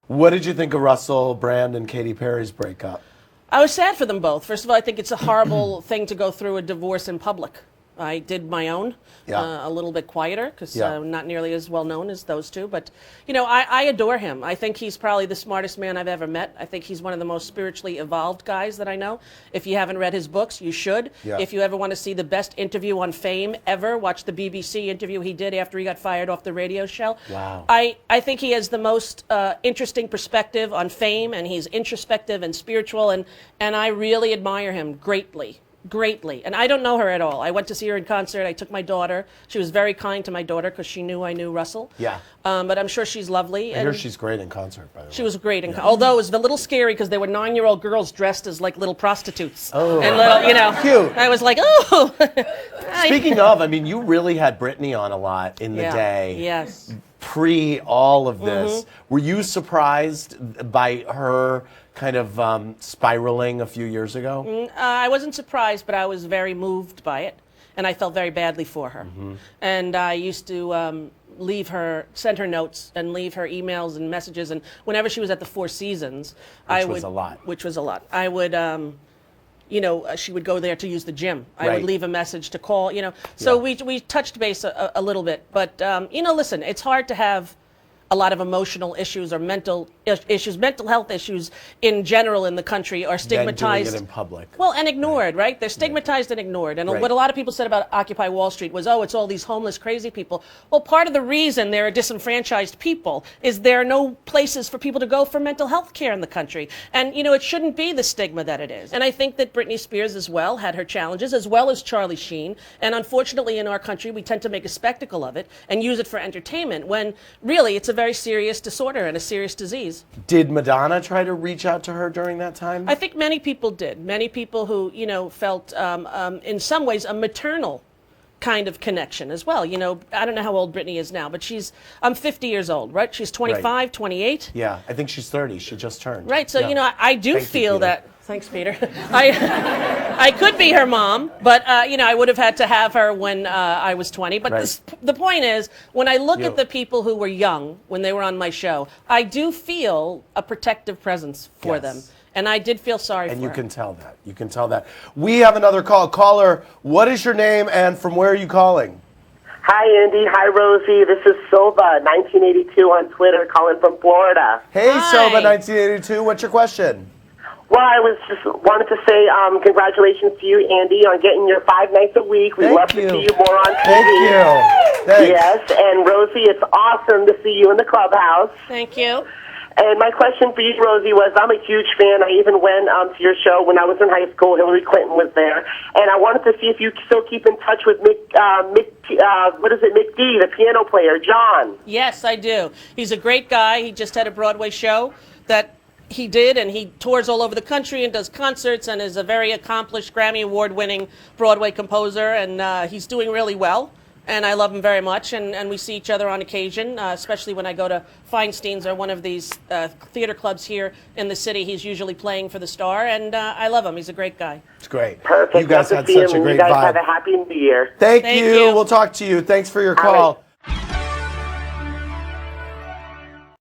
What did you think of Russell Brand and Katy Perry's breakup? I was sad for them both. First of all, I think it's a horrible thing to go through a divorce in public. I did my own, a little bit quieter, because not nearly as well known as those two. But, you know, I adore him. I think he's probably the smartest man I've ever met. I think he's one of the most spiritually evolved guys that I know. If you haven't read his books, you should. Yeah. If you ever want to see the best interview on Fame ever, watch the BBC interview he did after he got fired off the radio show. Wow. I think he has the most interesting perspective on Fame, and he's introspective and spiritual, and I really admire him greatly. And I don't know her at all. I went to see her in concert. I took my daughter. She was very kind to my daughter because she knew I knew Russell. Yeah. But I'm sure she's lovely. I hear she's great in concert, by the way. She was great although it was a little scary because they were 9-year-old girls dressed as like little prostitutes. Oh. And little, you know. Cute. I was like, oh. Speaking of, I mean, you really had Britney on a lot in the day. Yes. Pre all of this. Were you surprised by her kind of spiraling a few years ago? I wasn't surprised, but I was very moved by it, and I felt very badly for her. And I used to send her notes and leave her emails and messages, and whenever she was at the Four Seasons, Which was a lot. I would, you know, she would go there to use the gym. I would leave a message to call, you know. So we touched base a little bit, but you know, listen, it's hard to have a lot of emotional issues or mental health issues in general in the country are stigmatized. Doing it in public. Well, and ignored, right? They're stigmatized and ignored. And what a lot of people said about Occupy Wall Street was, oh, it's all these homeless, crazy people. Well, part of the reason there are disenfranchised people is there are no places for people to go for mental health care in the country. And, you know, it shouldn't be the stigma that it is. And I think that Britney Spears as well had her challenges, as well as Charlie Sheen. And unfortunately, in our country, we tend to make a spectacle of it and use it for entertainment when really it's a very serious disorder and a serious disease. Did Madonna try to reach out to her during that time? I think many people did. Many people who, you know, felt in some ways a maternal kind of connection as well. You know, I don't know how old Britney is now, but I'm 50 years old, right? She's 25, 28. Yeah, I think she's 30. She just turned. Right, so, you know, I do feel that. Thanks, Peter. I could be her mom, but, you know, I would have had to have her when I was 20. But the point is, when I look at the people who were young when they were on my show, I do feel a protective presence for them. And I did feel sorry for her. And you can tell that. You can tell that. We have another call. Caller, what is your name and from where are you calling? Hi, Andy. Hi, Rosie. This is Silva, 1982 on Twitter, calling from Florida. Hey, Hi. Silva, 1982. What's your question? Well, I was just wanted to say congratulations to you, Andy, on getting your 5 nights a week. We'd love to see you more on TV. Thank you. Thanks. Yes, and Rosie, it's awesome to see you in the clubhouse. Thank you. And my question for you, Rosie, was I'm a huge fan. I even went to your show when I was in high school. Hillary Clinton was there. And I wanted to see if you still keep in touch with McD, the piano player, John. Yes, I do. He's a great guy. He just had a Broadway show that he did, and he tours all over the country and does concerts and is a very accomplished Grammy Award-winning Broadway composer, and he's doing really well. And I love him very much, and we see each other on occasion, especially when I go to Feinstein's or one of these theater clubs here in the city. He's usually playing for the Star, and I love him. He's a great guy. It's great. Perfect. You guys had such a great vibe. You guys vibe. have a happy New Year. Thank you. We'll talk to you. Thanks for your call.